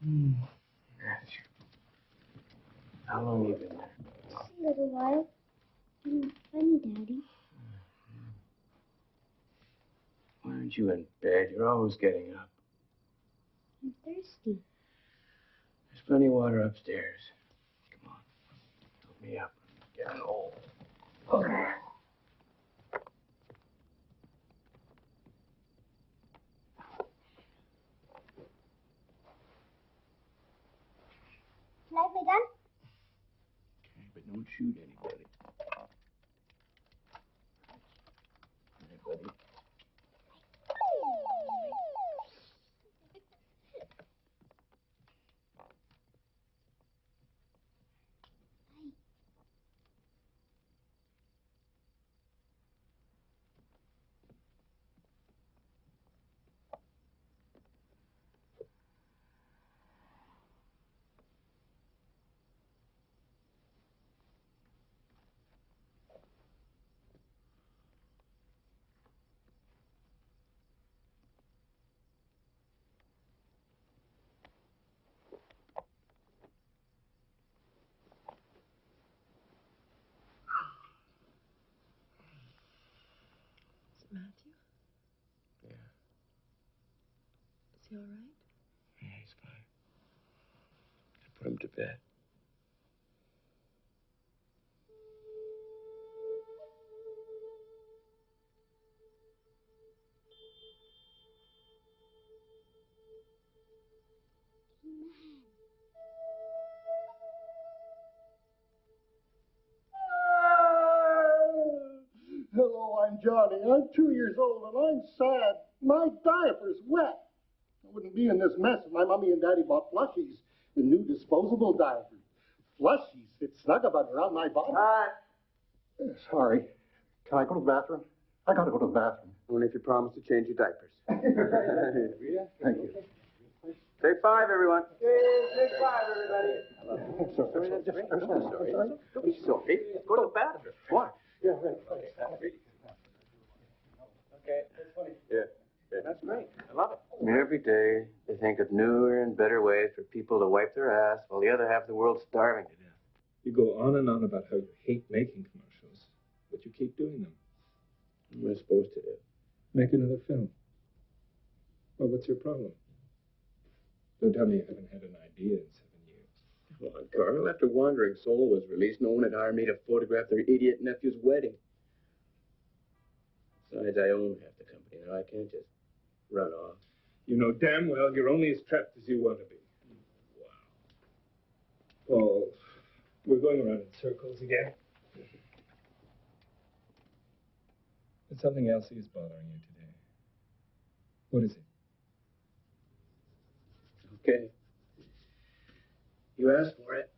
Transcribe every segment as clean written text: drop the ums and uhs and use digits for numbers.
Matthew. How long have you been there? Just a little while. Funny, Daddy. Why aren't you in bed? You're always getting up. I'm thirsty. There's plenty of water upstairs. Come on. Help me up. I'm getting old. Okay. Can I have my gun? Okay, but don't shoot anybody. Anybody? Matthew? Yeah. Is he all right? Yeah, he's fine. I put him to bed. Hello, I'm Johnny. I'm 2 years old and I'm sad. My diaper's wet. I wouldn't be in this mess if my mommy and daddy bought plushies, the new disposable diapers. Plushies fit snug about around my body. Sorry. Can I go to the bathroom? I gotta go to the bathroom. Only if you promise to change your diapers. Thank you. Take 5, everyone. Take 5, everybody. Don't be sorry. Go to the bathroom. What? Yeah, right. Okay, that's funny. Yeah, that's great. I love it. Every day, they think of newer and better ways for people to wipe their ass while the other half of the world's starving to death. You go on and on about how you hate making commercials, but you keep doing them. What am I supposed to do? Make another film. Well, what's your problem? Don't tell me you haven't had an idea in 7 years. Come on, Carl. After Wandering Soul was released, no one had hired me to photograph their idiot nephew's wedding. Besides, I own half the company now. I can't just run off. You know damn well you're only as trapped as you want to be. Wow. Paul, we're going around in circles again. But something else is bothering you today. What is it? Okay. You asked for it.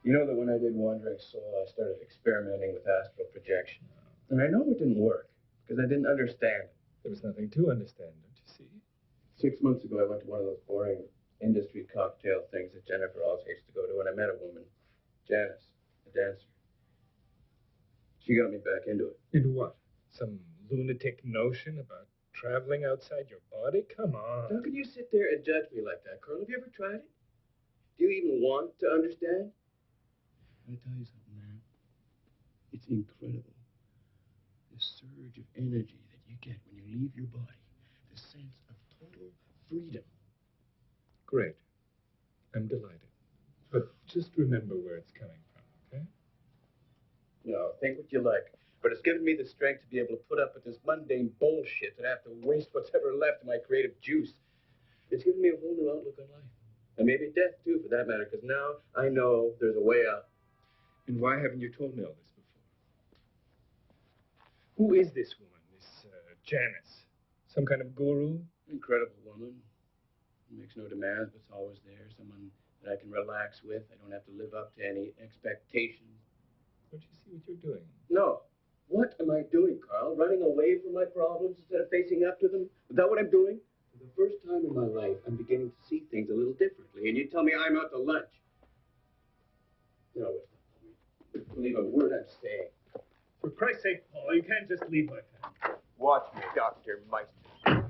You know that when I did Wandering Soul, I started experimenting with astral projection. And I know it didn't work, because I didn't understand it. There was nothing to understand, don't you see? 6 months ago, I went to one of those boring industry cocktail things that Jennifer always used to go to, and I met a woman, Janice, a dancer. She got me back into it. Into what? Some lunatic notion about traveling outside your body? Come on. How can you sit there and judge me like that, Carl? Have you ever tried it? Do you even want to understand? Let me tell you something, man. It's incredible. The surge of energy that you get when you leave your body. The sense of total freedom. Great. I'm delighted. But just remember where it's coming from, okay? No, think what you like. But it's given me the strength to be able to put up with this mundane bullshit and have to waste what's ever left of my creative juice. It's given me a whole new outlook on life. And maybe death, too, for that matter, because now I know there's a way out. And why haven't you told me all this before? Who is this woman, this Janice? Some kind of guru? Incredible woman. Makes no demands, but's always there. Someone that I can relax with. I don't have to live up to any expectations. Don't you see what you're doing? No. What am I doing, Carl? Running away from my problems instead of facing up to them? Is that what I'm doing? For the first time in my life, I'm beginning to see things a little differently, and you tell me I'm out to lunch. No, it's not for me. Believe a word I'm saying. For Christ's sake, Paul, you can't just leave like that. Watch me, Dr. Meister.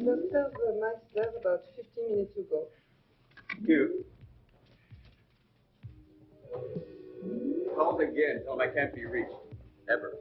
must have my stuff about 15 minutes ago. You. Called again. Tell him I can't be reached. Ever.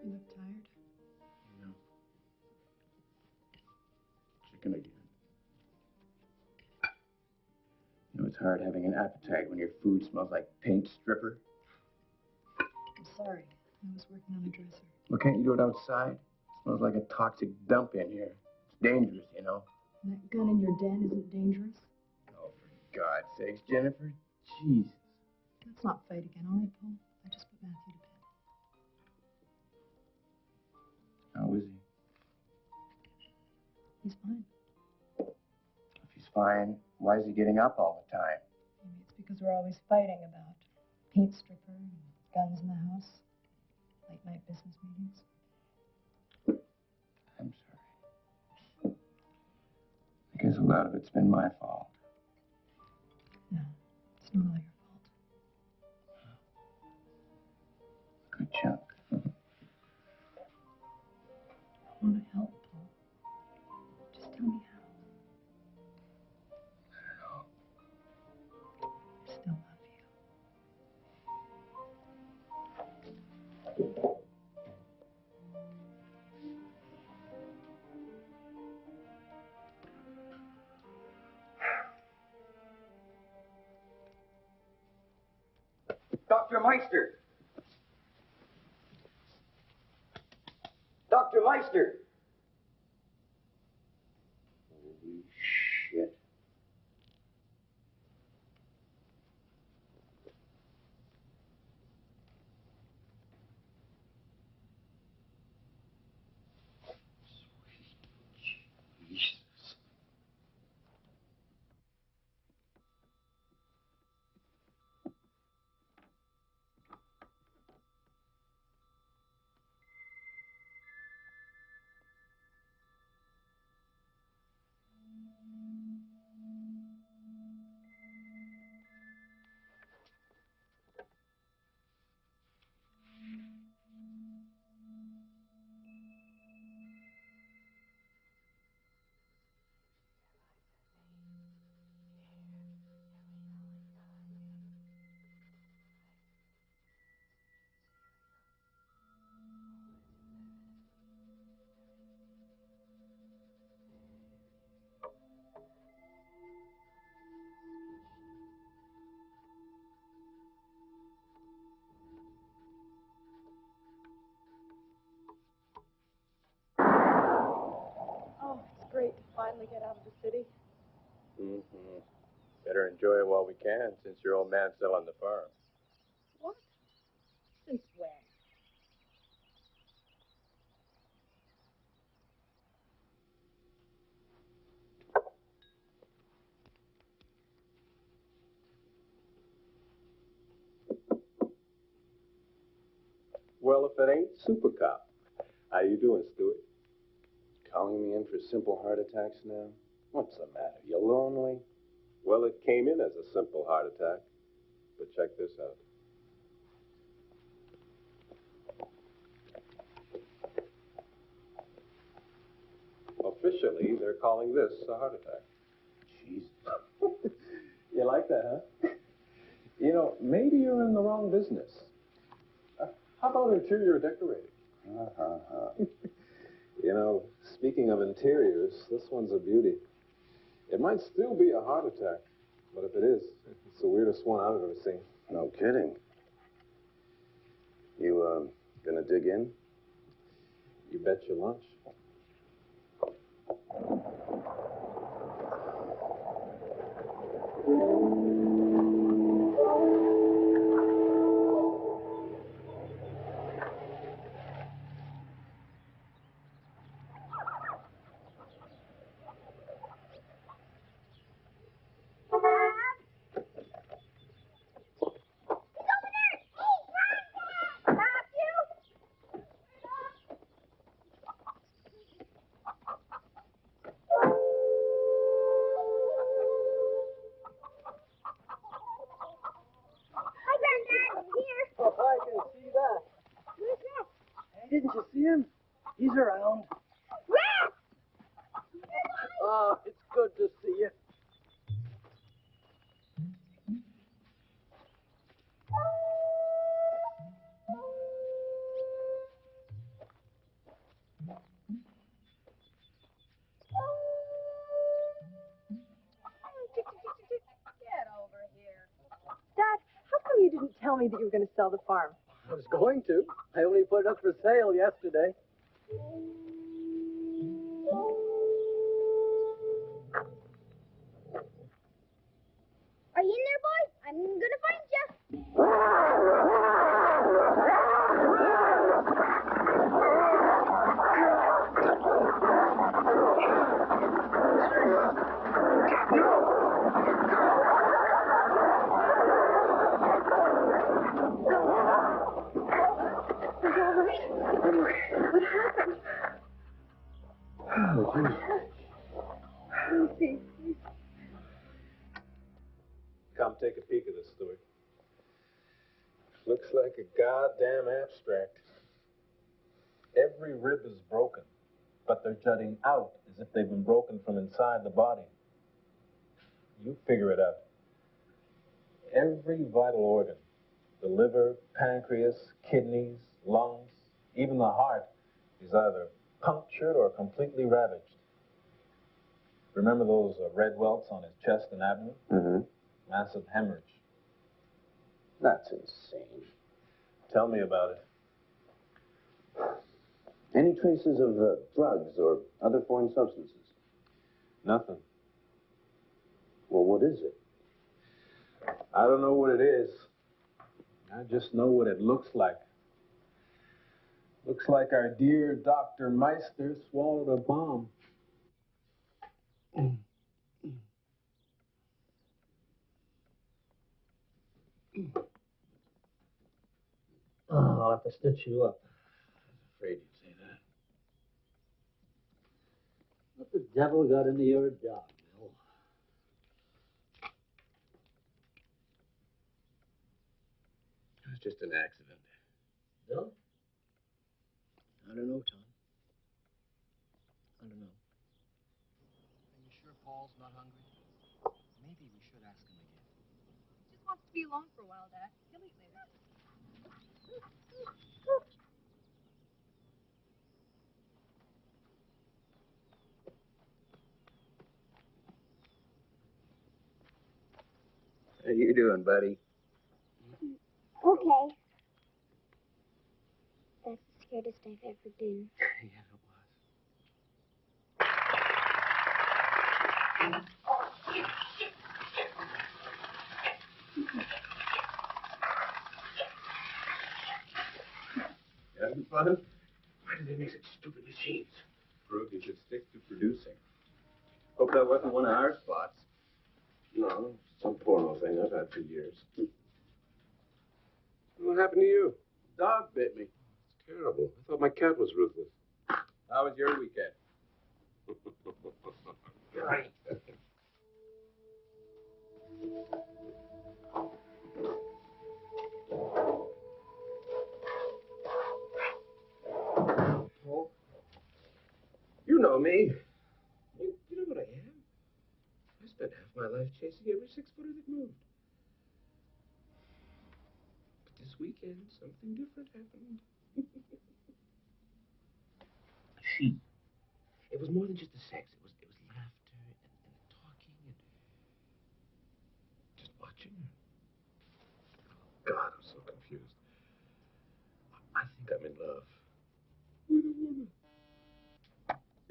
You look tired. No. Chicken again. You know, it's hard having an appetite when your food smells like paint stripper. I'm sorry. I was working on a dresser. Well, can't you do it outside? It smells like a toxic dump in here. It's dangerous, you know. And that gun in your den isn't dangerous? Oh, for God's sakes, Jennifer. Jesus. Let's not fight again, all right, Paul? I just put Matthew to bed. How is he? He's fine. If he's fine, why is he getting up all the time? because we're always fighting about paint stripper and guns in the house, late night business meetings. I'm sorry. Because a lot of it's been my fault. No, it's not all your fault. Good chunk. I want to help, Paul. Just tell me how. I still love you. Dr. Meister! Dr. Meister! Holy shit. Jesus. Oh, it's great to finally get out of the city. Mm-hmm. Better enjoy it while we can, since your old man's still on the farm. What? Since when? Well, if it ain't Super Cop. How you doing, Stuart? Calling me in for simple heart attacks now? What's the matter? You lonely? Well, it came in as a simple heart attack. But check this out. Officially, they're calling this a heart attack. Jesus. You like that, huh? You know, maybe you're in the wrong business. How about interior decorating? You know, speaking of interiors, this one's a beauty. It might still be a heart attack, but if it is, it's the weirdest one I've ever seen. No kidding. You, gonna dig in? You bet your lunch. Didn't you see him? He's around. Oh, it's good to see you. Get over here. Dad, how come you didn't tell me that you were going to sell the farm? I was going to. I only put it up for sale yesterday. Are you in there, boy? I'm gonna find you. What happened? Oh, gee. Let me see. Come take a peek at this, Stuart. Looks like a goddamn abstract. Every rib is broken, but they're jutting out as if they've been broken from inside the body. You figure it out. Every vital organ, the liver, pancreas, kidneys, lungs, even the heart, is either punctured or completely ravaged. Remember those red welts on his chest and abdomen? Mm-hmm. Massive hemorrhage. That's insane. Tell me about it. Any traces of drugs or other foreign substances? Nothing. Well, what is it? I don't know what it is. I just know what it looks like. Looks like our dear Dr. Meister swallowed a bomb. Oh, I'll have to stitch you up. Afraid you'd say that. What the devil got into your job, Bill? It was just an accident. Bill? I don't know, Tom. I don't know. Are you sure Paul's not hungry? Maybe we should ask him again. He just wants to be alone for a while, Dad. He'll eat later. How you doing, buddy? Okay. That's the scaredest I've ever been. Yeah, it was. You having fun? Why do they make such stupid machines? Brooke, you should stick to producing. Hope that wasn't one of our spots. No, some porno thing I've had for years. What happened to you? Dog bit me. It's terrible. I thought my cat was ruthless. How was your weekend? Right. Oh. You know me. You know what I am. I spent half my life chasing every six-footer that moved. But this weekend, something different happened. It was more than just the sex. It was laughter and talking and just watching her. God, I'm so confused. I think I'm in love with a woman.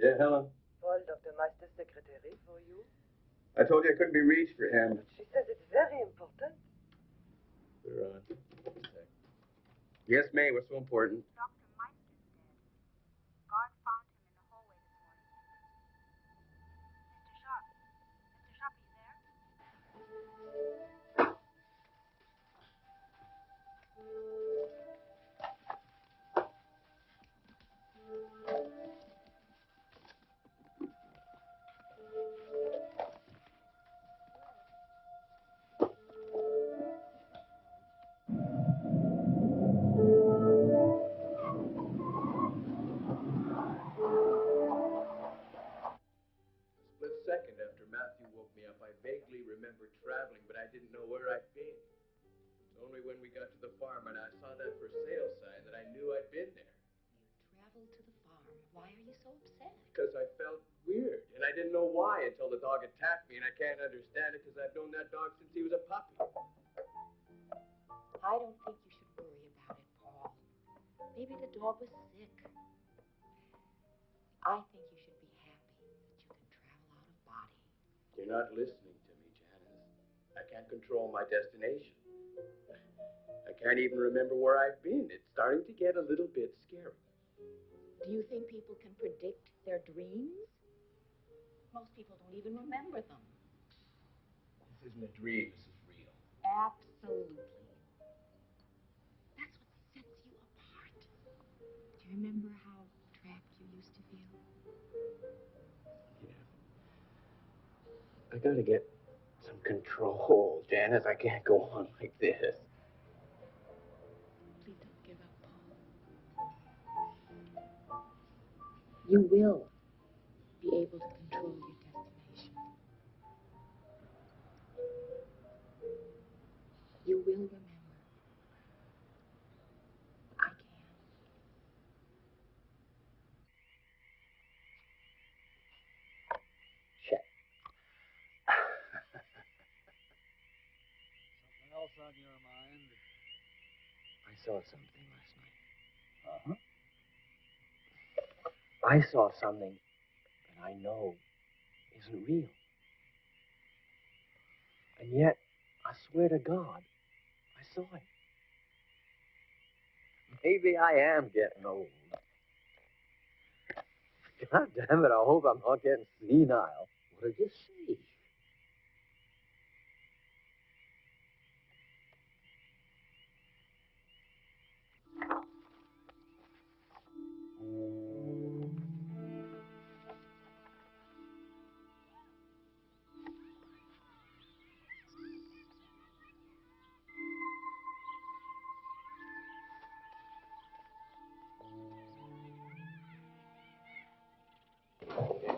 Yeah, Helen. Paul, Dr. Meister's secretary for you. I told you I couldn't be reached for him. She says it's very important. They're on. Yes, May, what's so important? Dr. Meister's dead. Guard found him in the hallway this morning. Mr. Sharp. Mr. Sharp, are you there? Split second after Matthew woke me up, I vaguely remembered traveling, but I didn't know where I'd been. It's only when we got to the farm and I saw that for sale sign that I knew I'd been there. You traveled to the farm. Why are you so upset? Because I felt weird, and I didn't know why until the dog attacked me, and I can't understand it because I've known that dog since he was a puppy. I don't think you should worry about it, Paul. Maybe the dog was sick. I think you should be happy that you can travel out of body. You're not listening to me, Janice. I can't control my destination. I can't even remember where I've been. It's starting to get a little bit scary. Do you think people can predict their dreams? Most people don't even remember them. This isn't a dream. This is real. Absolutely. That's what sets you apart. you remember how trapped you used to feel? Yeah. I gotta get some control, Janice. I can't go on like this. Please don't give up, Paul. You will be able to control your destination. You will remember. I can. Check. Something else on your mind? I saw something last night. I saw something that I know isn't real. And yet, I swear to God, I saw it. Maybe I am getting old. God damn it, I hope I'm not getting senile. What did you say?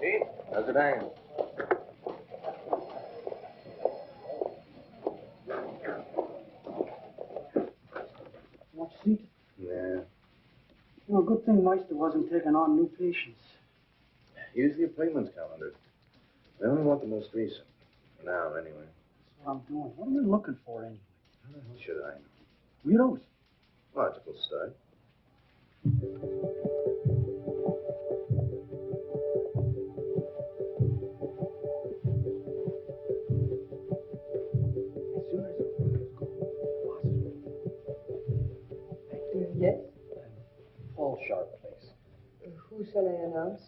Hey, how's it hanging? Want a seat? Yeah. You know, good thing Meister wasn't taking on new patients. Use the appointments calendar. I only want the most recent. For now, anyway. That's what I'm doing. What are we looking for anyway? How the hell should I know? Weirdos. Logical start. As soon as the room is gone, Yes? Paul Sharp, please. Who shall I announce?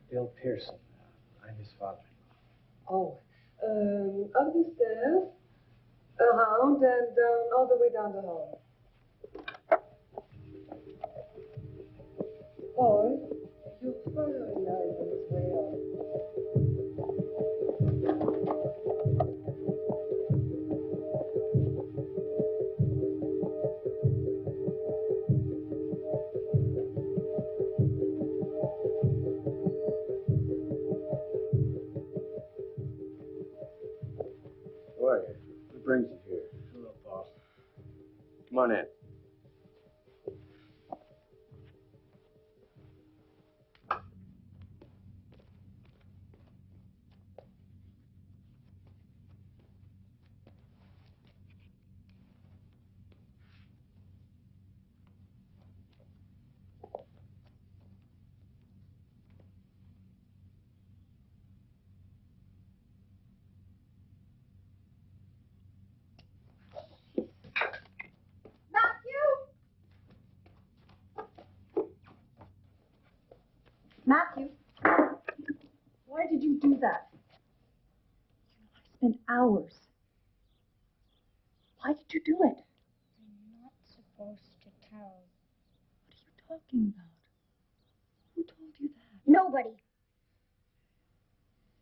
Bill Pearson. I'm his father. Oh, up the stairs, around and down, all the way down the hall. Paul, your father-in-law is on his way out. Boy, what brings you here? Shut up, boss. Come on in. Matthew, why did you do that? I spent hours. Why did you do it? I'm not supposed to tell. What are you talking about? Who told you that? Nobody.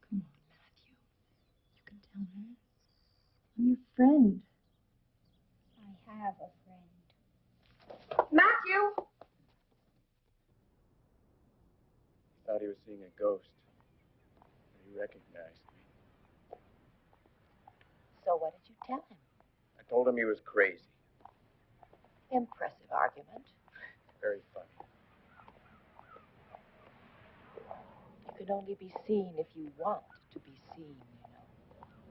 Come on, Matthew. You can tell her. I'm your friend. I have a friend. Matthew! Thought he was seeing a ghost. He recognized me. So what did you tell him? I told him he was crazy. Impressive argument. Very funny. You can only be seen if you want to be seen, you know.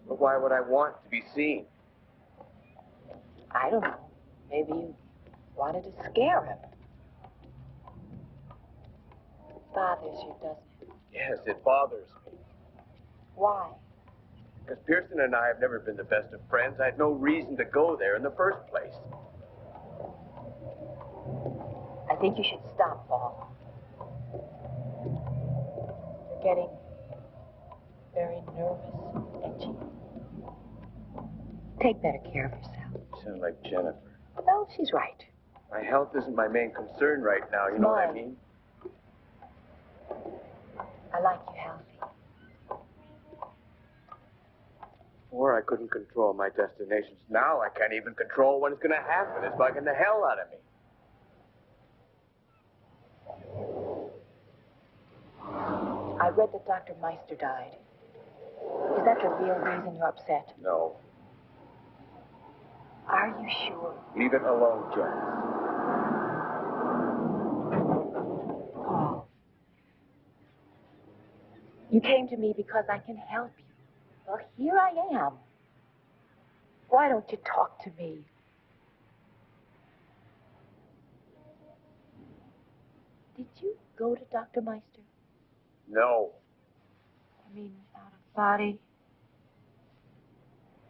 But why would I want to be seen? I don't know. Maybe you wanted to scare him. It bothers you, doesn't it? Yes, it bothers me. Why? Because Pearson and I have never been the best of friends. I had no reason to go there in the first place. I think you should stop, Paul. You're getting very nervous and edgy. Take better care of yourself. You sound like Jennifer. No, she's right. My health isn't my main concern right now, you know what I mean? I like you healthy. Before I couldn't control my destinations. Now I can't even control when it's going to happen. It's bugging the hell out of me. I read that Dr. Meister died. Is that the real reason you're upset? No. Are you sure? Leave it alone, Jones. Paul. You came to me because I can help you. Well, here I am. Why don't you talk to me? Did you go to Dr. Meister? No. I mean, out of body?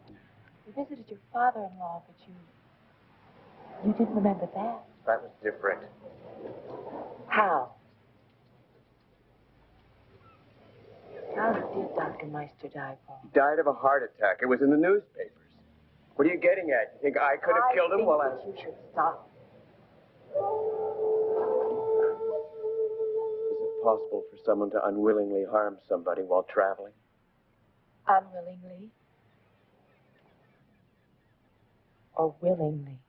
You visited your father-in-law, but you didn't remember that. That was different. How? How did Dr. Meister die, Paul? He died of a heart attack. It was in the newspapers. What are you getting at? You think I could have killed him while I... You should stop. Is it possible for someone to unwillingly harm somebody while traveling? Unwillingly? Or willingly?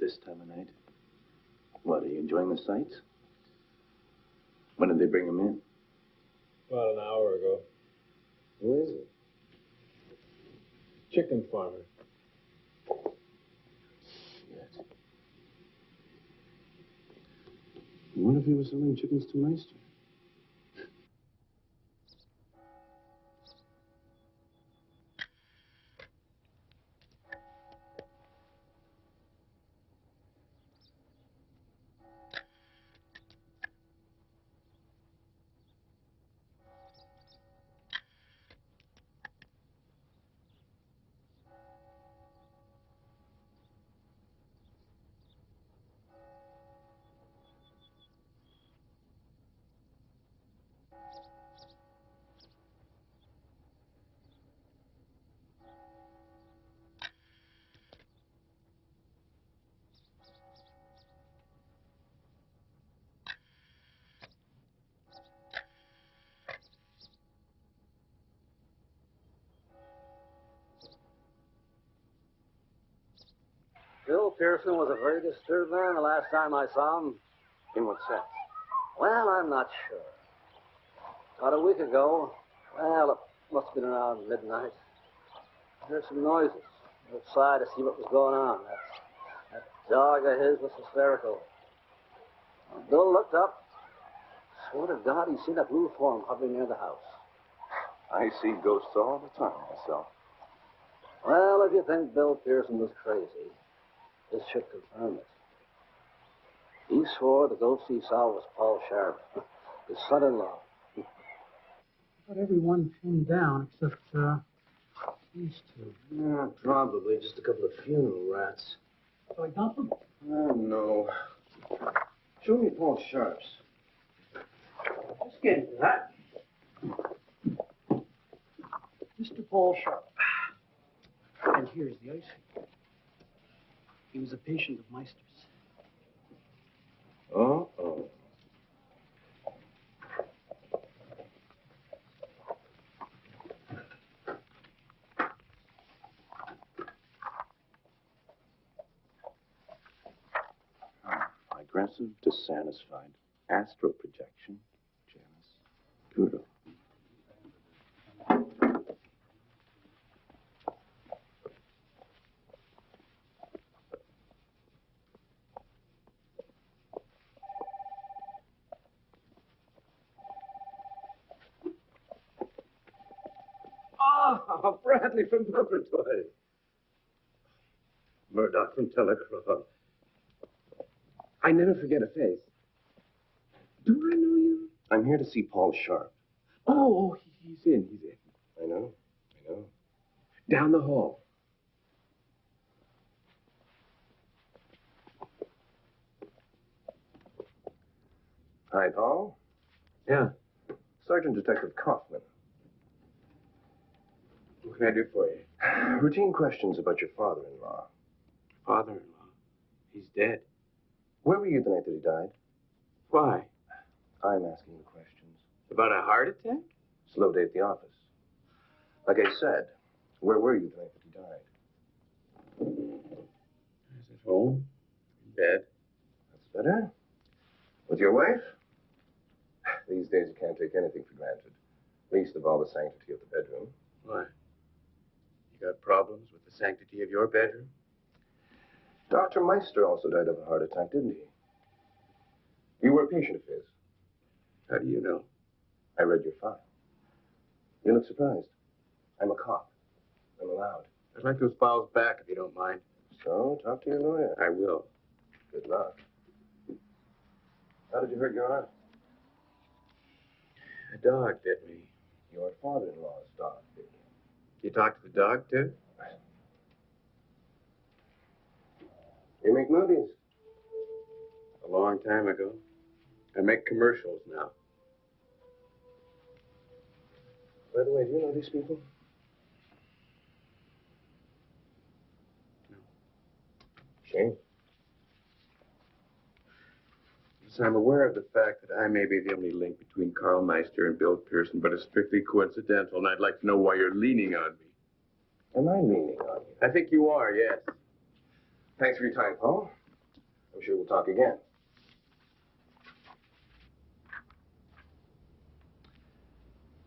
This time of night? What, are you enjoying the sights? When did they bring him in? About an hour ago. Who is it? Chicken farmer. Shit. What if he was selling chickens to Meister? Pearson was a very disturbed man the last time I saw him. In what sense? Well, I'm not sure. About a week ago, well, it must have been around midnight. I heard some noises outside to see what was going on. That dog of his was hysterical. Bill looked up. Swear to God, he seen a blue form hovering near the house. I see ghosts all the time myself. Well, if you think Bill Pearson was crazy, this should confirm it. He swore the ghost he saw was Paul Sharp, his son-in-law. But everyone pinned down except these two. Yeah, probably just a couple of funeral rats. So I dump them? Oh, no. Show me Paul Sharp's. Let's get into that. Mr. Paul Sharp. And here's the icing. He was a patient of Meister's. Uh-oh. Aggressive, dissatisfied, astral projection, jealous, brutal. Ah, Bradley from Purgatory. Murdoch from Telegraph. I never forget a face. Do I know you? I'm here to see Paul Sharp. Oh, he's in. I know. Down the hall. Hi, Paul. Yeah. Sergeant Detective Kaufman. What can I do for you? Routine questions about your father-in-law. Father-in-law. He's dead. Where were you the night that he died? Why? I'm asking the questions. About a heart attack? Slow day at the office. Like I said, where were you the night that he died? I was at home. In bed. That's better. With your wife? These days you can't take anything for granted. Least of all the sanctity of the bedroom. Why? You got problems with the sanctity of your bedroom? Dr. Meister also died of a heart attack, didn't he? You were a patient of his. How do you know? I read your file. You look surprised. I'm a cop. I'm allowed. I'd like those files back if you don't mind. So, talk to your lawyer. I will. Good luck. How did you hurt your arm? A dog bit me. Your father-in-law's dog bit you. You talked to the dog, too? You make movies. A long time ago. I make commercials now. By the way, do you know these people? No. Shame. Yes, I'm aware of the fact that I may be the only link between Carl Meister and Bill Pearson, but it's strictly coincidental, and I'd like to know why you're leaning on me. Am I leaning on you? I think you are, yes. Thanks for your time, Paul. I'm sure we'll talk again.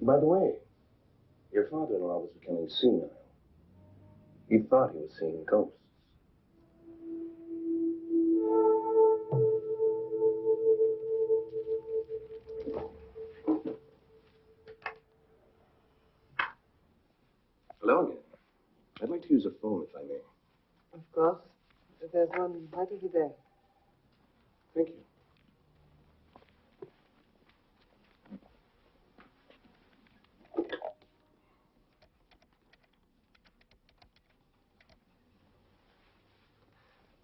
By the way, your father-in-law was becoming senile. He thought he was seeing ghosts. Hello again. I'd like to use a phone, if I may. Of course. There's one right over there. Thank you.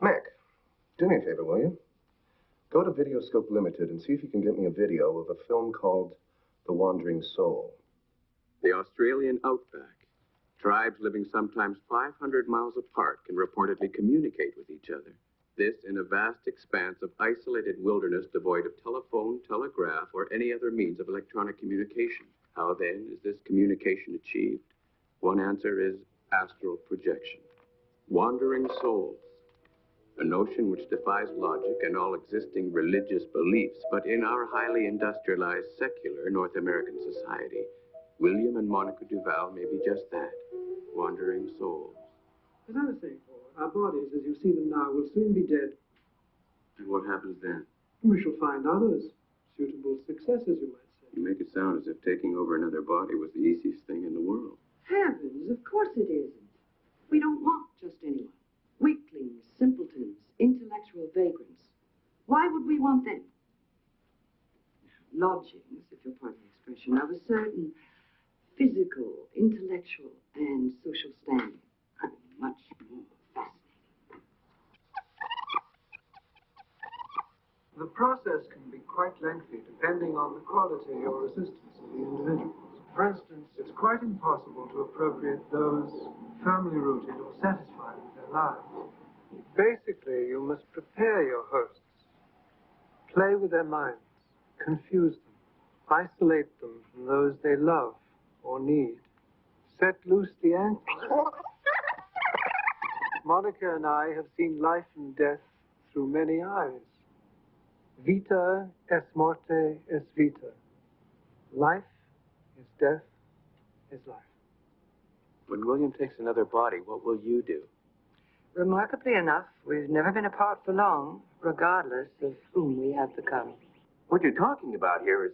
Mac, do me a favor, will you? Go to Videoscope Limited and see if you can get me a video of a film called The Wandering Soul. The Australian outback. Tribes living sometimes 500 miles apart can reportedly communicate with each other. This in a vast expanse of isolated wilderness devoid of telephone, telegraph, or any other means of electronic communication. How then is this communication achieved? One answer is astral projection. Wandering souls. a notion which defies logic and all existing religious beliefs. But in our highly industrialized, secular North American society, William and Monica Duval may be just that, wandering souls. As I was saying, Paul, our bodies, as you see them now, will soon be dead. And what happens then? We shall find others, suitable successors, you might say. You make it sound as if taking over another body was the easiest thing in the world. Heavens, of course it isn't. We don't want just anyone. Weaklings, simpletons, intellectual vagrants. Why would we want them? Lodgings, if you'll pardon the expression, of a certain physical, intellectual, and social standing are much more fascinating. The process can be quite lengthy, depending on the quality or assistance of the individuals. For instance, it's quite impossible to appropriate those firmly rooted or satisfied with their lives. Basically, you must prepare your hosts, play with their minds, confuse them, isolate them from those they love or need, set loose the anchors. Monica and I have seen life and death through many eyes. Vita es morte es vita. Life is death is life. When William takes another body, what will you do? Remarkably enough, we've never been apart for long, regardless of whom we have become. What you're talking about here is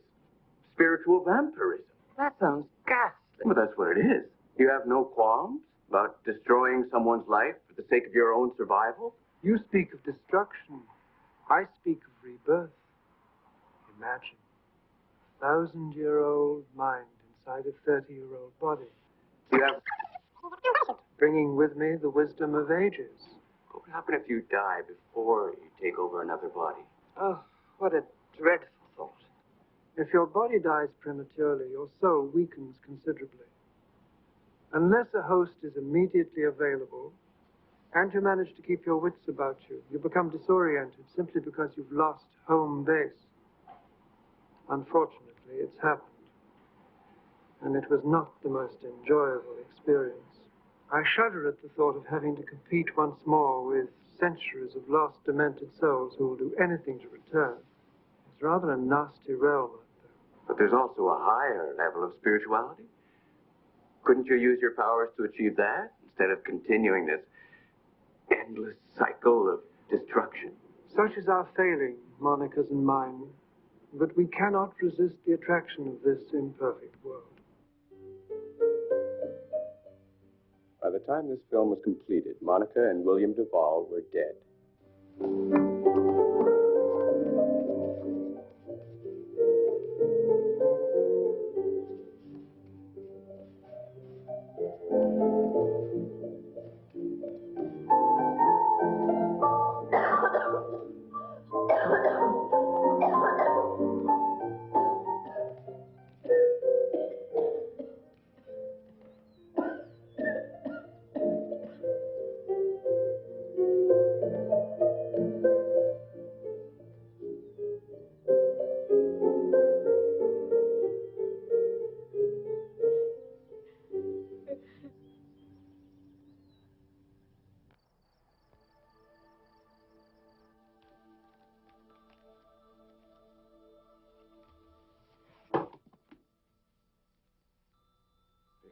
spiritual vampirism. That sounds ghastly. Well, that's what it is. You have no qualms about destroying someone's life for the sake of your own survival? You speak of destruction. I speak of rebirth. Imagine a 1,000-year-old mind inside a 30-year-old body. You have... Bringing with me the wisdom of ages. What would happen if you die before you take over another body? Oh, what a dreadful thought. If your body dies prematurely, your soul weakens considerably. Unless a host is immediately available, and you manage to keep your wits about you, you become disoriented simply because you've lost home base. Unfortunately, it's happened. And it was not the most enjoyable experience. I shudder at the thought of having to compete once more with centuries of lost, demented souls who will do anything to return. It's rather a nasty realm out there. But there's also a higher level of spirituality. Couldn't you use your powers to achieve that, instead of continuing this endless cycle of destruction? Such is our failing, Monica's and mine, but we cannot resist the attraction of this imperfect world. By the time this film was completed, Monica and William Duval were dead.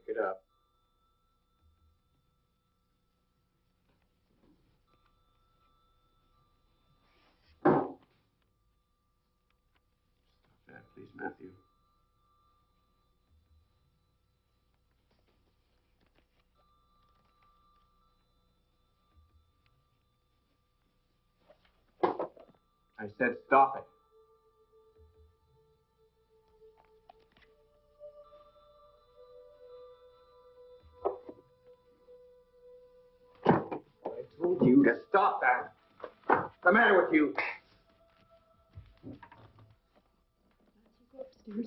Pick it up. Stop that, please, Matthew. I said stop it. I told you to stop that. What's the matter with you? Go upstairs.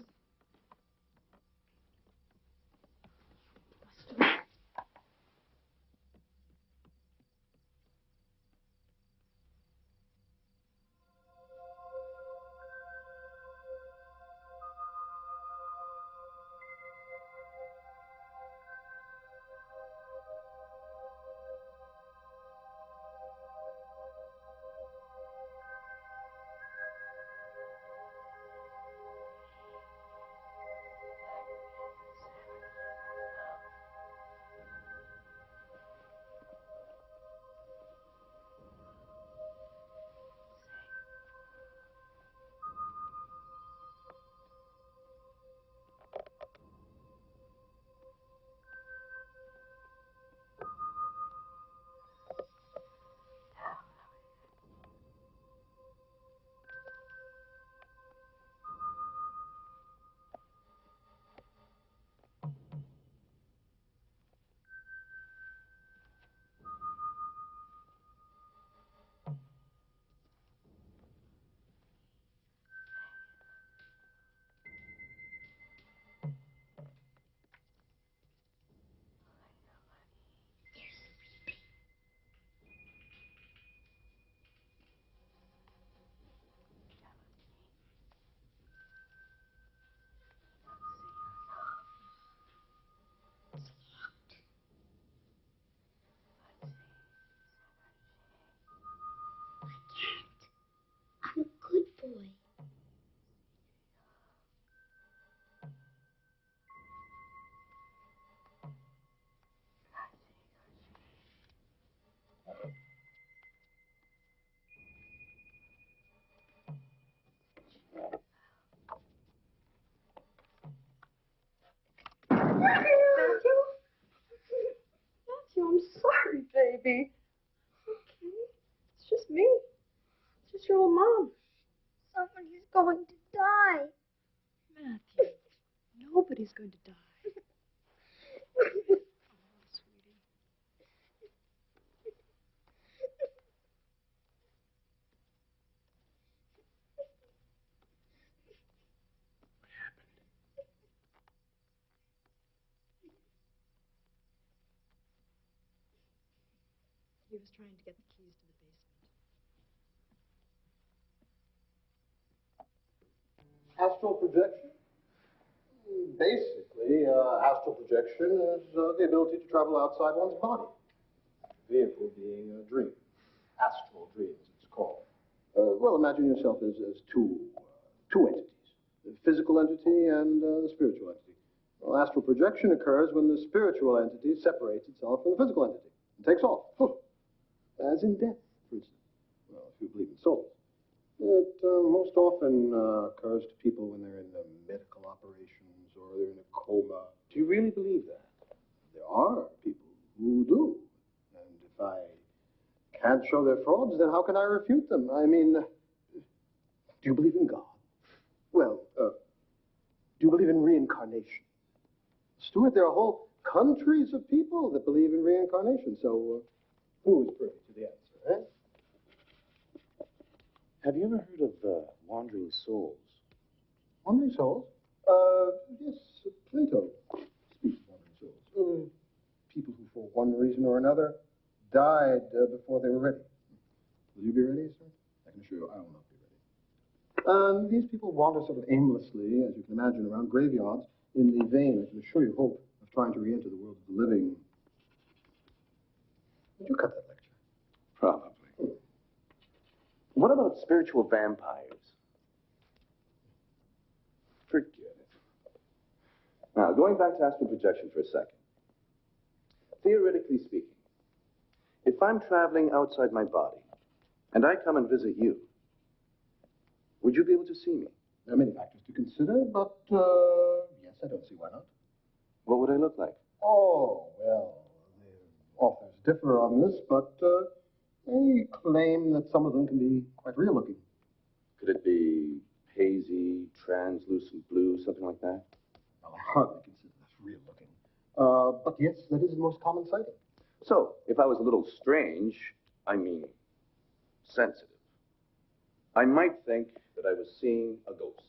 baby. Okay. It's just me. It's just your old mom. Somebody's going to die. Matthew, nobody's going to die. He was trying to get the keys to the basement. Astral projection? Basically, astral projection is the ability to travel outside one's body. The vehicle being a dream. Astral dream, as it's called. Well, imagine yourself as two entities. The physical entity and the spiritual entity. Well, astral projection occurs when the spiritual entity separates itself from the physical entity and takes off. As in death, for instance. Well, if you believe in souls. It most often occurs to people when they're in medical operations or they're in a coma. Do you really believe that? There are people who do. And if I can't show they're frauds, then how can I refute them? I mean, do you believe in God? Well, do you believe in reincarnation? Stuart, there are whole countries of people that believe in reincarnation. So, who is privy to the answer, eh? Have you ever heard of wandering souls? Wandering souls? Yes, Plato speaks of wandering souls. People who, for one reason or another, died before they were ready. Will you be ready, sir? I can assure you I will not be ready. These people wander sort of aimlessly, as you can imagine, around graveyards in the vain, I can assure you, hope of trying to re-enter the world of the living. Did you cut that lecture? Probably. What about spiritual vampires? Forget it. Now, going back to astral projection for a second. Theoretically speaking, if I'm traveling outside my body and I come and visit you, would you be able to see me? There are many factors to consider, but yes, I don't see why not. What would I look like? Oh, well, the authors differ on this, but they claim that some of them can be quite real looking. Could it be hazy, translucent blue, something like that? Well, I hardly consider that real looking. But yes, that is the most common sighting. So, if I was a little strange, I mean sensitive, I might think that I was seeing a ghost.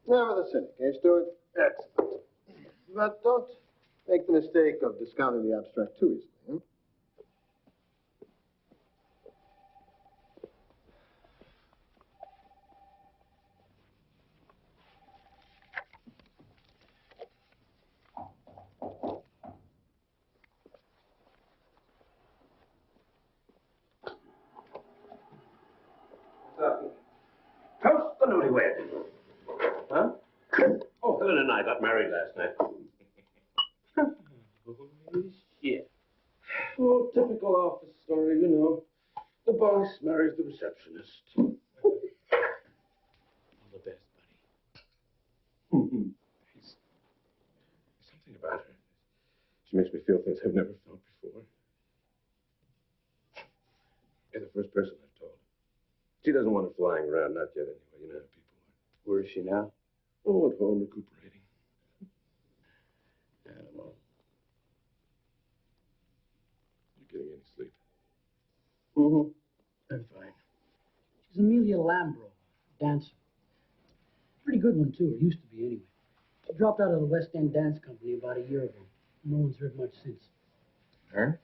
Never the cynic, eh, Stuart? Excellent. But don't make the mistake of discounting the abstract too easily, huh? How's the newlywed? Huh? Oh, Helen and I got married last night. Holy shit. Oh, typical office story, you know. The boss marries the receptionist. All the best, buddy. Something about her. She makes me feel things I've never felt before. You're the first person I've told. She doesn't want her flying around, not yet anyway. You know how people are. Where is she now? Oh, at home, recuperating. Animal. You getting any sleep? I'm fine. She's Amelia Lambro, dancer. Pretty good one, too, or used to be anyway. She dropped out of the West End Dance Company about a year ago. No one's heard much since. Her?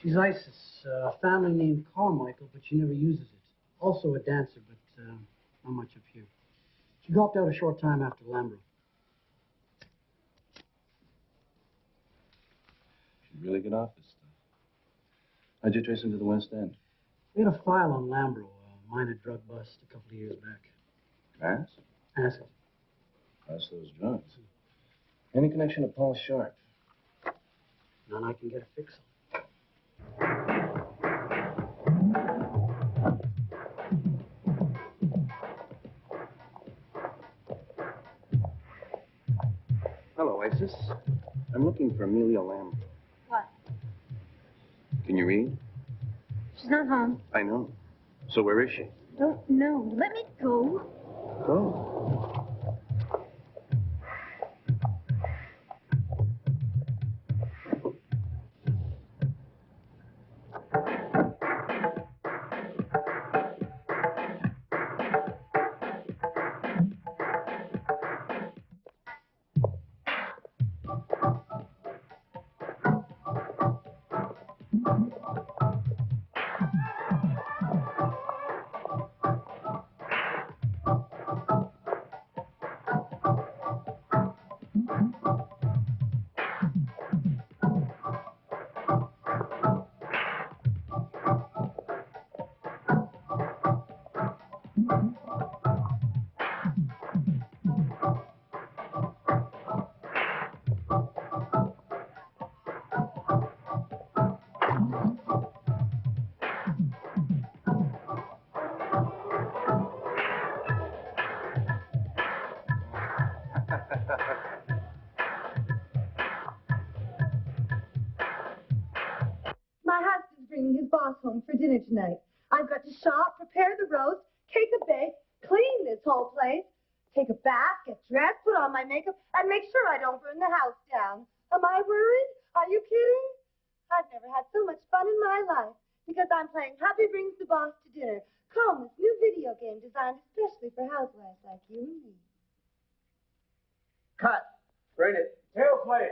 She's Isis, a family named Carmichael, but she never uses it. Also a dancer, but not much up here. She dropped out a short time after Lambro. She'd really get off this stuff. How'd you trace him to the West End? We had a file on Lambro, a minor drug bust a couple of years back. Mass? Acid. That's those drugs. Any connection to Paul Sharp? None I can get a fix on. Hello, Isis. I'm looking for Amelia Lambro. What? Can you read? She's not home. I know. So where is she? Don't know. Let me go. Go. My husband's bringing his boss home for dinner tonight. I've got to shop, prepare the roast, cake the bake, clean this whole place, take a bath, get dressed, put on my makeup, and make sure I don't burn the house down. Am I worried? Are you kidding? I've never had so much fun in my life because I'm playing Happy Brings the Boss to Dinner, Coleman's new video game designed especially for housewives like you and me. Cut. Bring it. Tail play.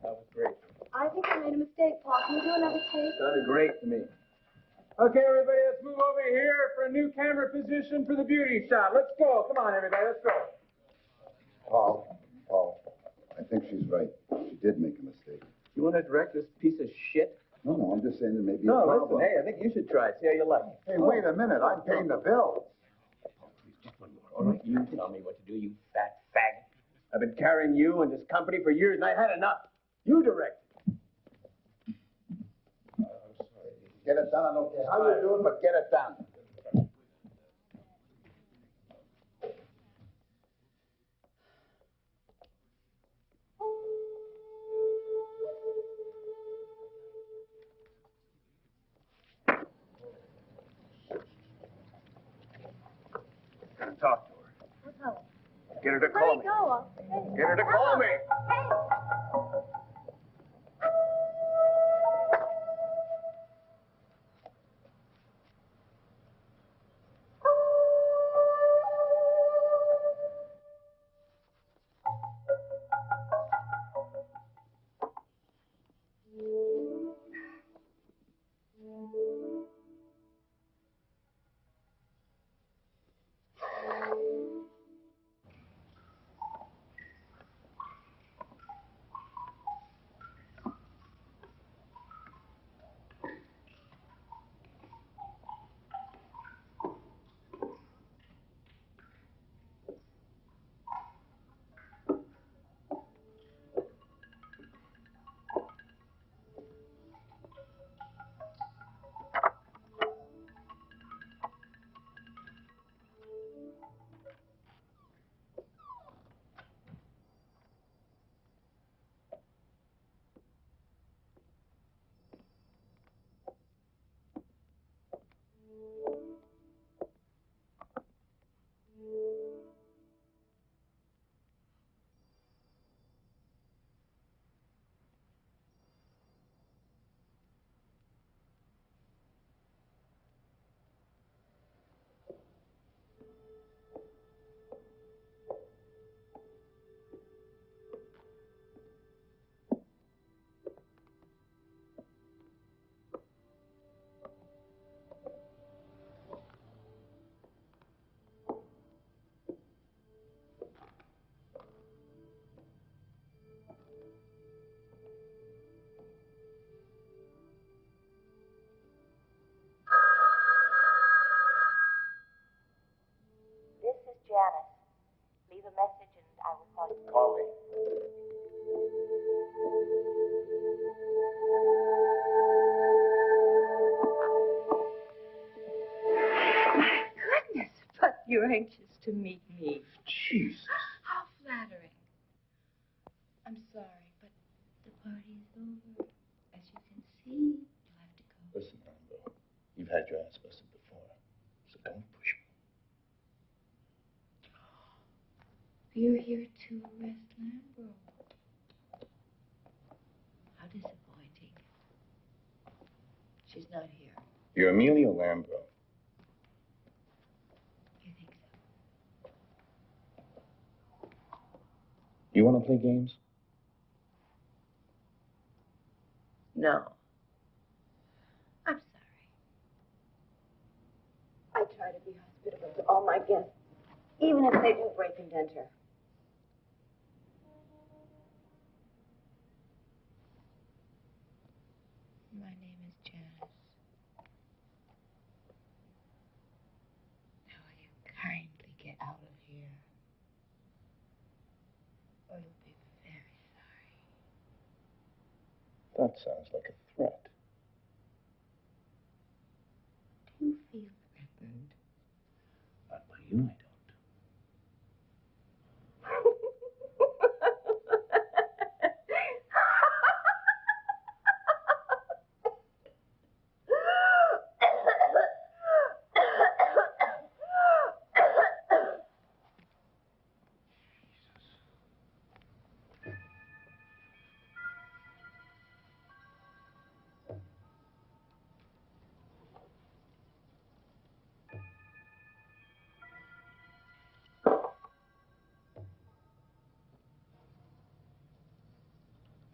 That was great. I think I made a mistake, Paul. Can we do another take? Sounded great to me. Okay, everybody, let's move over here for a new camera position for the beauty shot. Let's go. Come on, everybody, let's go. Paul, I think she's right. She did make a mistake. You want to direct this piece of shit? No, I'm just saying there may be a No, problem. listen, hey, I think you should try it. See how you like it. Hey, wait a minute. I'm paying the bill. Just one more, all right? You tell me what to do, you fat faggot. I've been carrying you and this company for years, and I had enough. You direct. I'm sorry. Get it done. I don't care how you do it, but get it done. Talk to her. What's up? Get her to call me. Let me go. I'll say. Get her to call me. This is Janice. Leave a message and I will call you. Call me. Goodness, but you're anxious to meet me. Jesus. How flattering. I'm sorry, but the party is over. As you can see, you had your ass busted before, so don't push me. You're here to arrest Lambro. How disappointing. She's not here. You're Amelia Lambro. You think so? You want to play games? No. I'm sorry. I try to be hospitable to all my guests, even if they do break and enter. My name is Janice. Now will you kindly get out of here? Or you'll be very sorry. That sounds like a threat. Do you feel threatened? Not by you, I don't.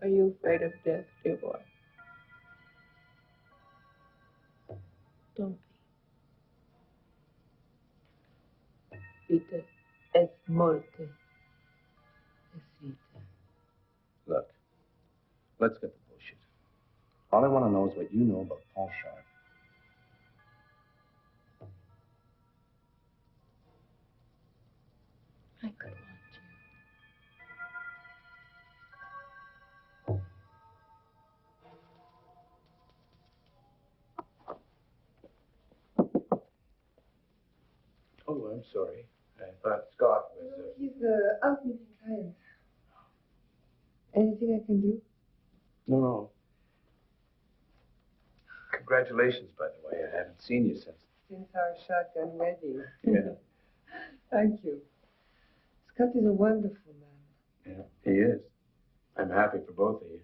Are you afraid of death, dear boy? Don't be. Vita es muerte. Es vita. Look, let's get the bullshit. All I want to know is what you know about Paul Sharp. I could want Oh, I'm sorry. I thought Scott was... He's out meeting clients. Anything I can do? No, no. Congratulations, by the way. I haven't seen you since... Since our shotgun wedding. Yeah. Thank you. Scott is a wonderful man. Yeah, he is. I'm happy for both of you.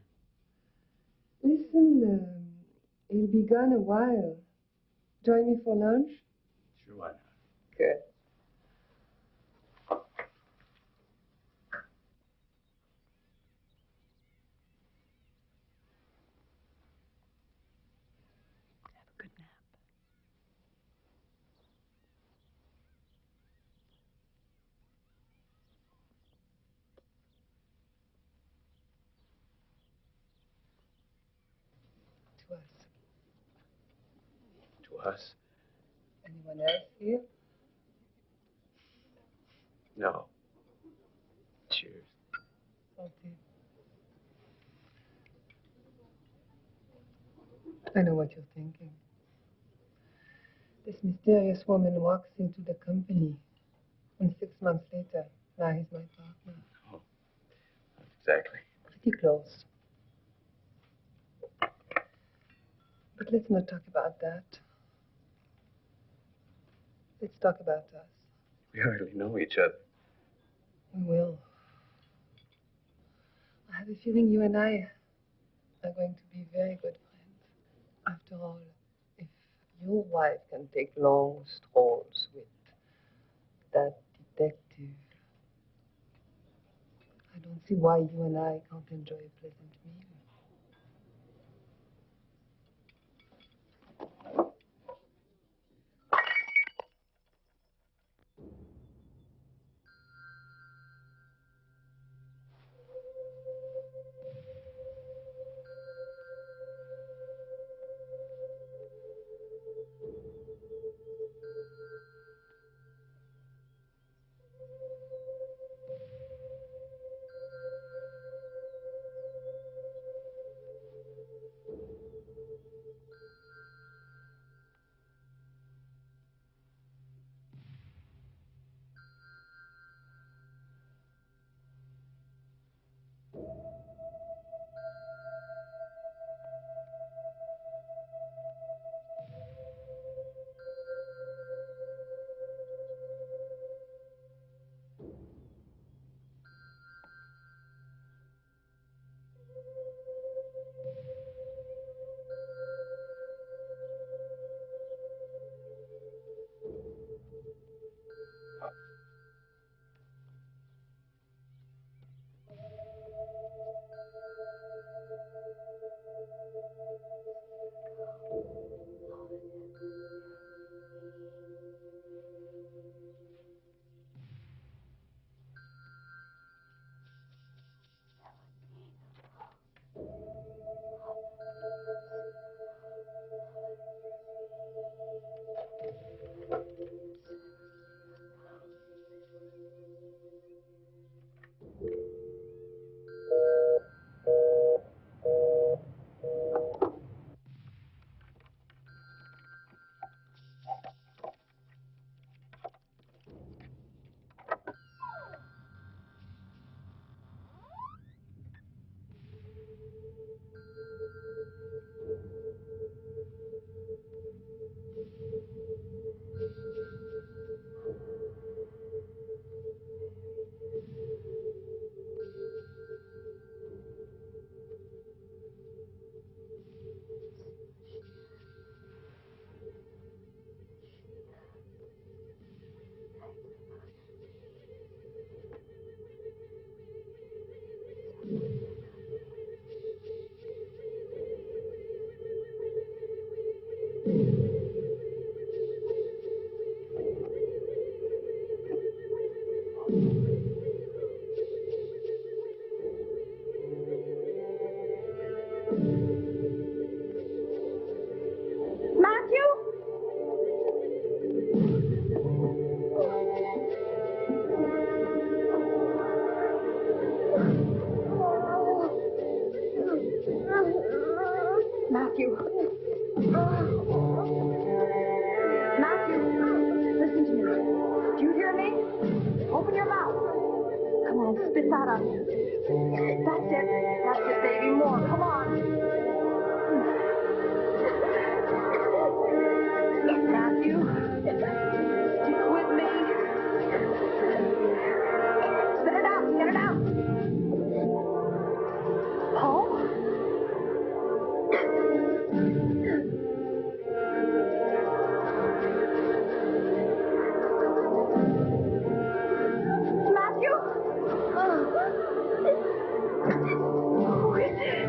Listen, he'll be gone a while. Join me for lunch? Sure, why not? Good. Have a good nap. To us. To us? Anyone else here? No. Cheers. Okay. I know what you're thinking. This mysterious woman walks into the company, and 6 months later, now he's my partner. Oh, not exactly. Pretty close. But let's not talk about that. Let's talk about us. We hardly know each other. We will. I have a feeling you and I are going to be very good friends. After all, if your wife can take long strolls with that detective, I don't see why you and I can't enjoy a pleasant meal. Matthew. Matthew, listen to me. Do you hear me? Open your mouth. Come on, spit that out. That's it. That's it, baby. More. Come on. Matthew, stick with me. Spit it out. Get it out. Paul? Matthew? Who is it?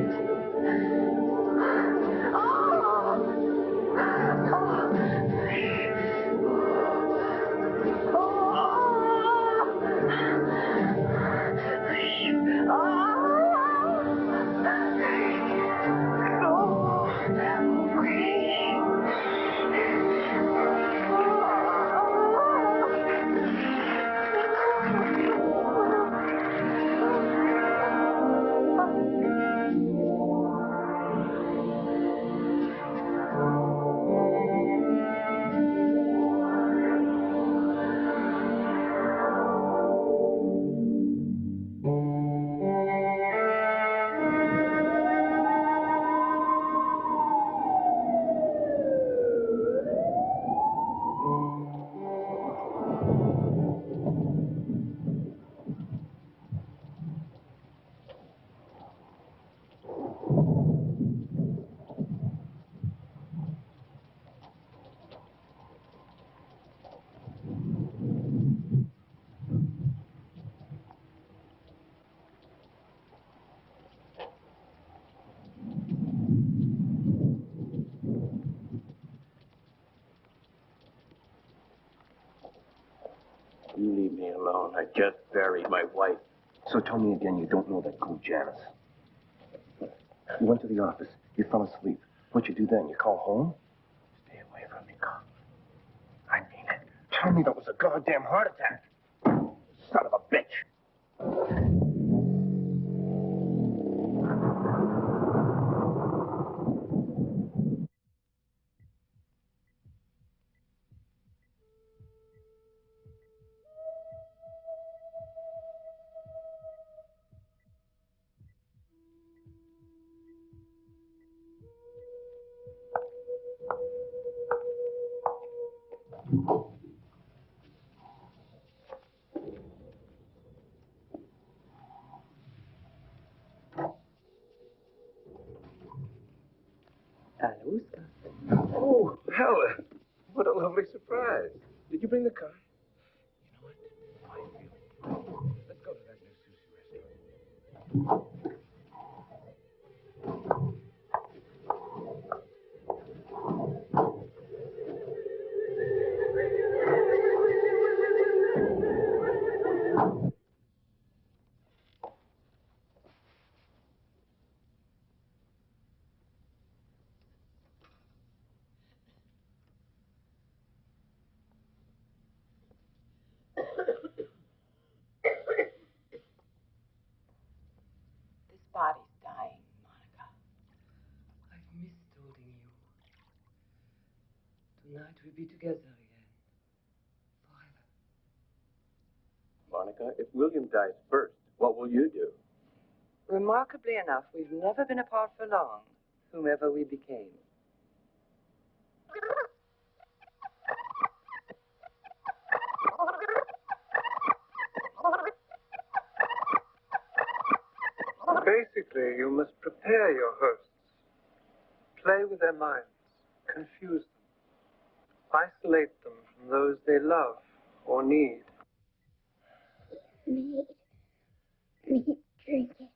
You leave me alone. I just buried my wife. So tell me again you don't know that girl Janice. You went to the office. You fell asleep. What'd you do then? You call home? Stay away from me, Carl. I mean it. Tell me that was a goddamn heart attack. Son of a bitch. Hello, Scott. Oh, Helen. What a lovely surprise. Did you bring the car? You know what? I feel it. Let's go to that new sushi restaurant. This body's dying, Monica. I've missed holding you. Tonight we'll be together again. Forever. Monica, if William dies first, what will you do? Remarkably enough, we've never been apart for long, whomever we became. Basically, you must prepare your hosts. Play with their minds, confuse them, isolate them from those they love or need. Me drink it.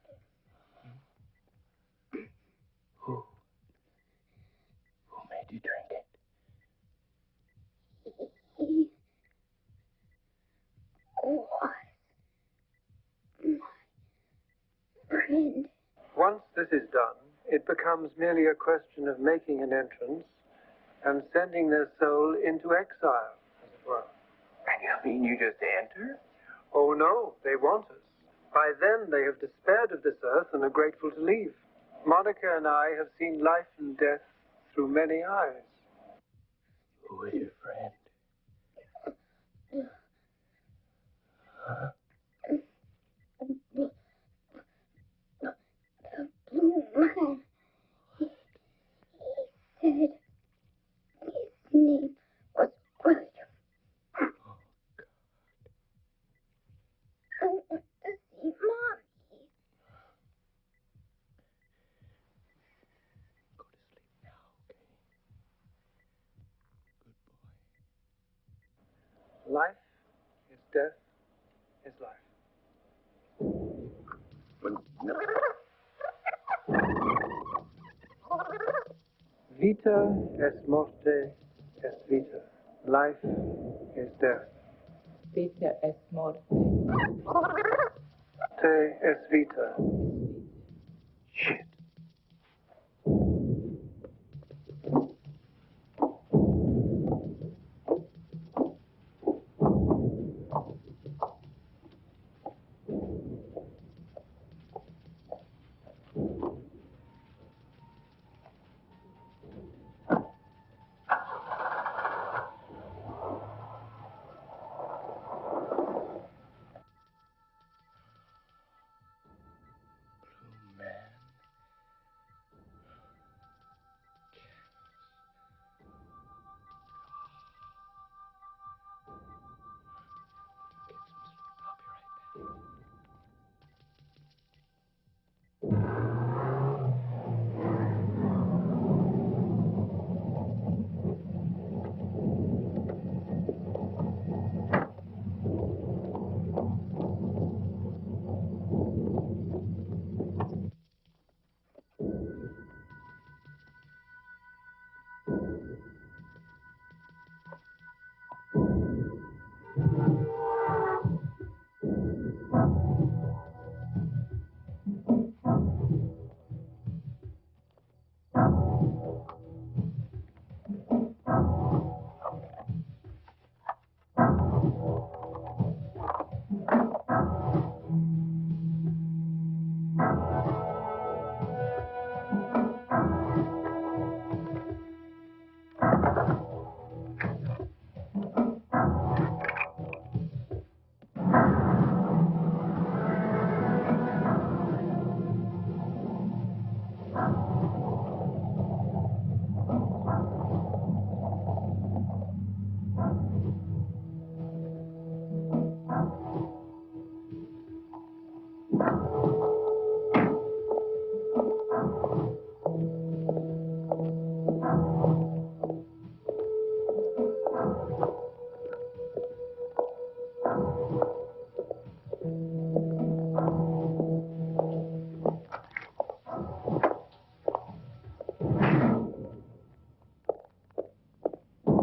Who made you drink it? He was my friend. Once this is done, it becomes merely a question of making an entrance and sending their soul into exile, as it were. You mean you just enter? Oh, no, they want us. By then, they have despaired of this earth and are grateful to leave. Monica and I have seen life and death through many eyes. Who is your friend? Huh? The blue man. He said his name was William. Oh, God. I want to see Mommy. Go to sleep now, okay? Good boy. Life is death is life. Vita est morte est vita. Life is death. Vita est morte. Te est vita. Shit.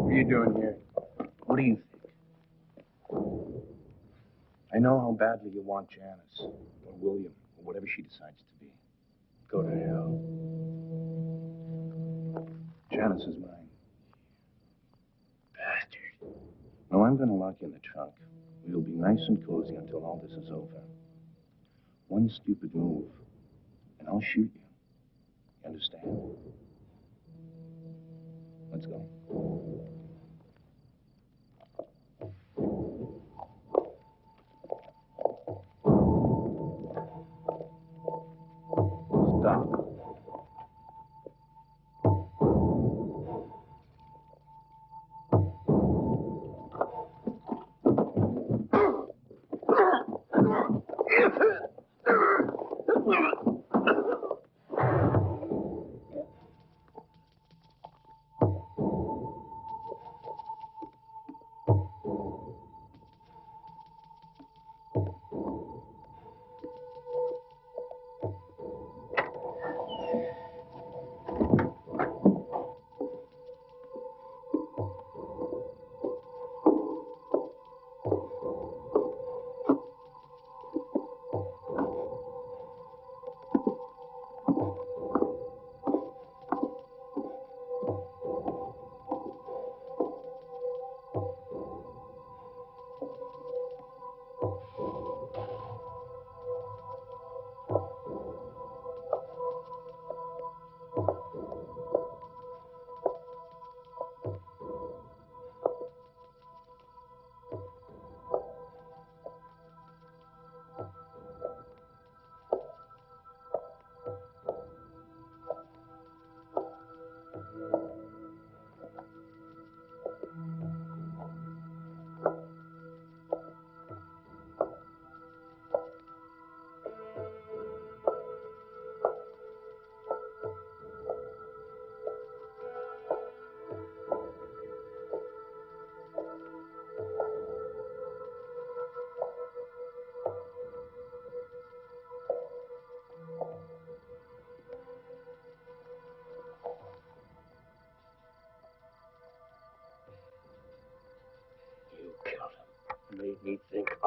What are you doing here? What do you think? I know how badly you want Janice, or William, or whatever she decides to be. Go to hell. Janice is mine. Bastard. No, I'm going to lock you in the trunk. We'll be nice and cozy until all this is over. One stupid move, and I'll shoot you. You understand? Let's go. Stop.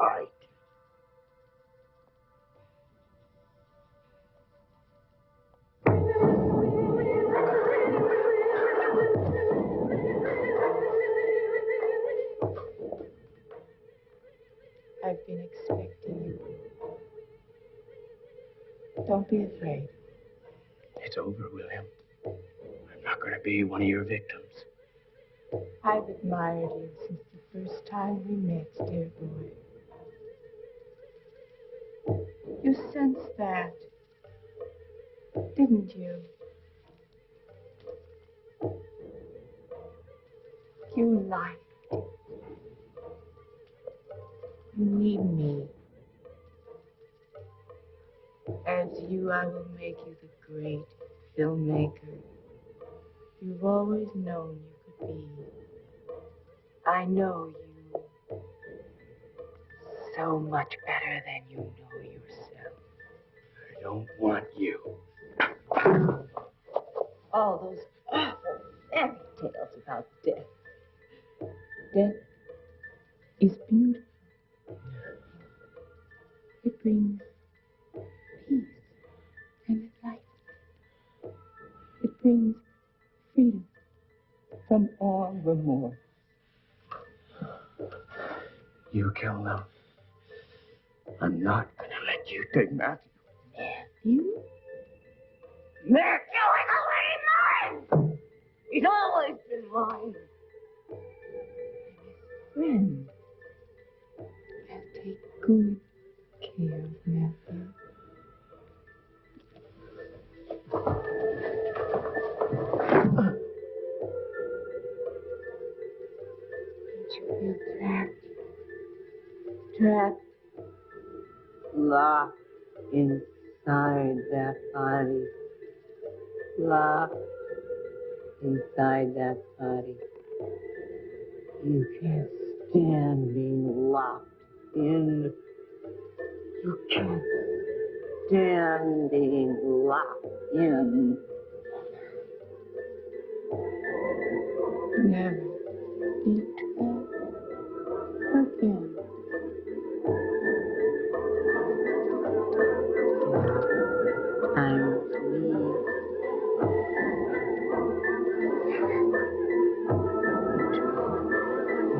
right. I've been expecting you. Don't be afraid. It's over, William. I'm not going to be one of your victims. I've admired you since the first time we met, dear boy. You sensed that, didn't you? You liked it. You need me. As you, I will make you the great filmmaker you've always known you could be. I know you so much better than you know yourself. I don't want you. All those awful fairy tales about death. Death is beautiful. It brings peace and light. It brings freedom from all remorse. You kill them. I'm not going to let you take Matthew. Matthew? Matthew is already mine! He's always been mine. I'm his friend. I'll take good care of Matthew. Don't you feel trapped? Trapped. Locked inside that body. Locked inside that body. You can't stand being locked in. You can't stand being locked in. Never be trapped again. I'm free.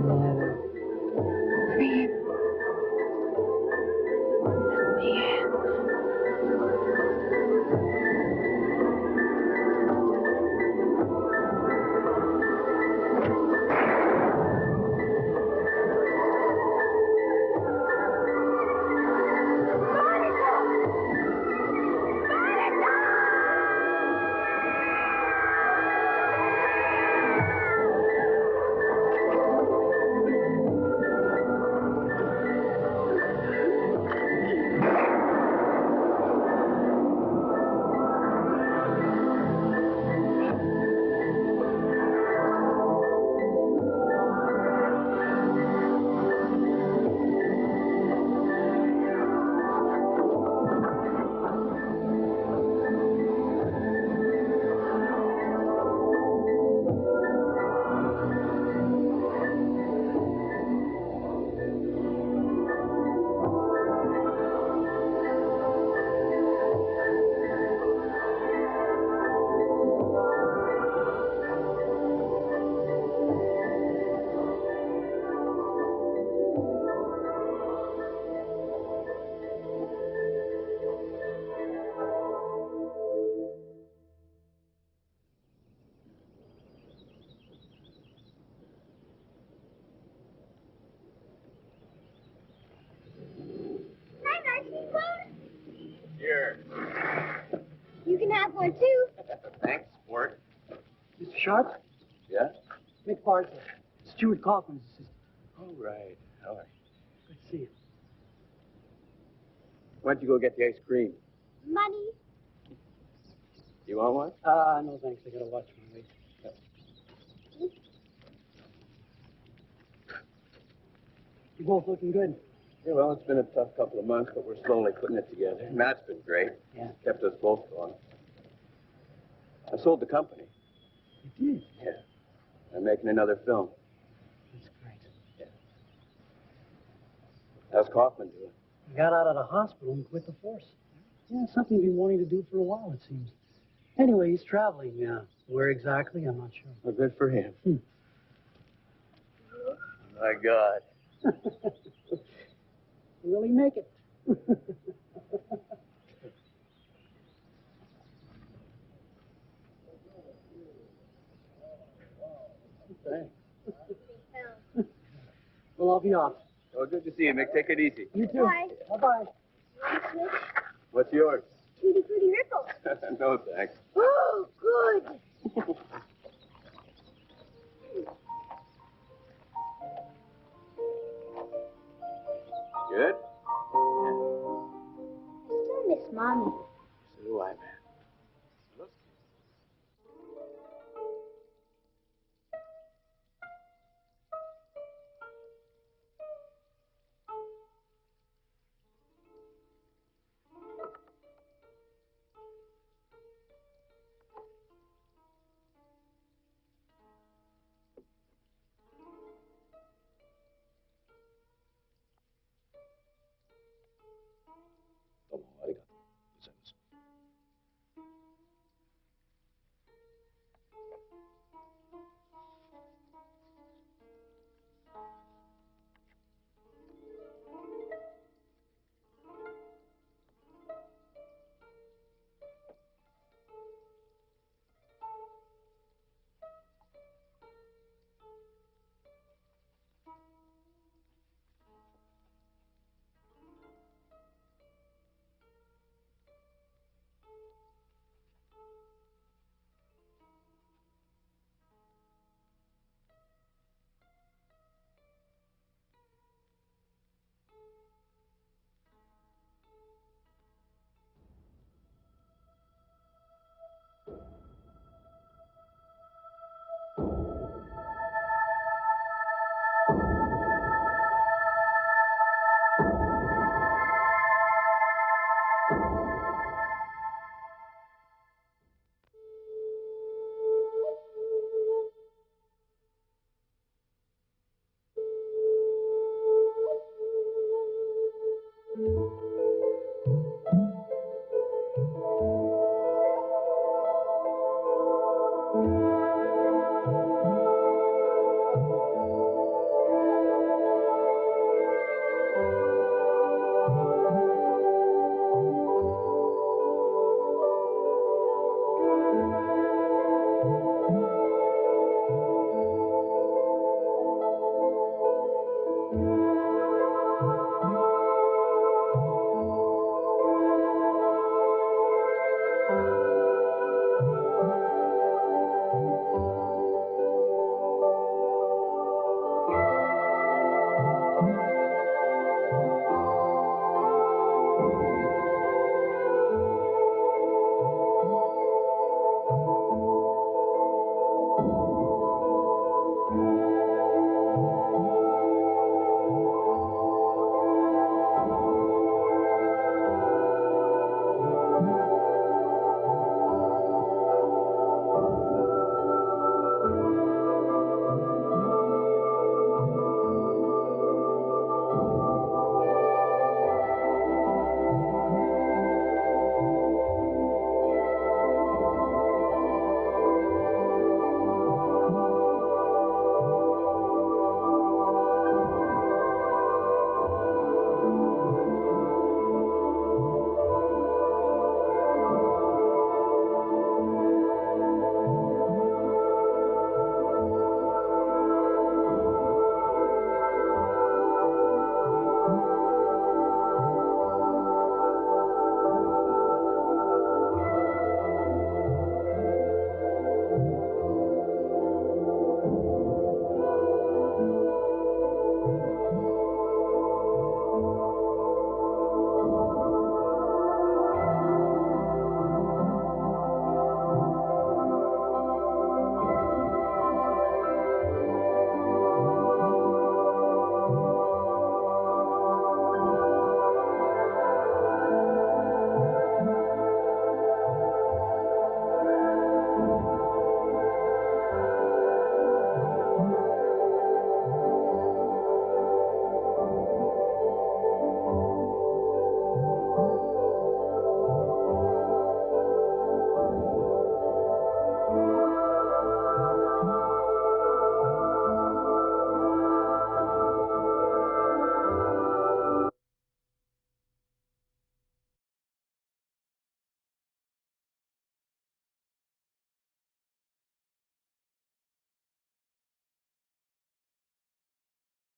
Never free. Here. You can have one too. Thanks, sport. Mr. Sharp? Yeah? Mick Bartlett. Stuart Kaufman's assistant. All right. How are you? Good to see you. Why'd you go get the ice cream? Money. You want one? No thanks. I gotta watch my weight. You're both looking good. Yeah, well, it's been a tough couple of months, but we're slowly putting it together. Matt's been great. Yeah. Kept us both going. I sold the company. You did? Yeah. I'm making another film. That's great. Yeah. How's Kaufman doing? He got out of the hospital and quit the force. Yeah, something he's been wanting to do for a while, it seems. Anyway, he's traveling. Where exactly, I'm not sure. Well, good for him. My God. Will he make it? Thanks. Well, I'll be off. Well, good to see you, Mick. Take it easy. You too. Bye. Bye-bye. What's yours? Tutti Frutti Ripples. No, thanks. Oh, good. Good? I still miss Mommy. So do I, man.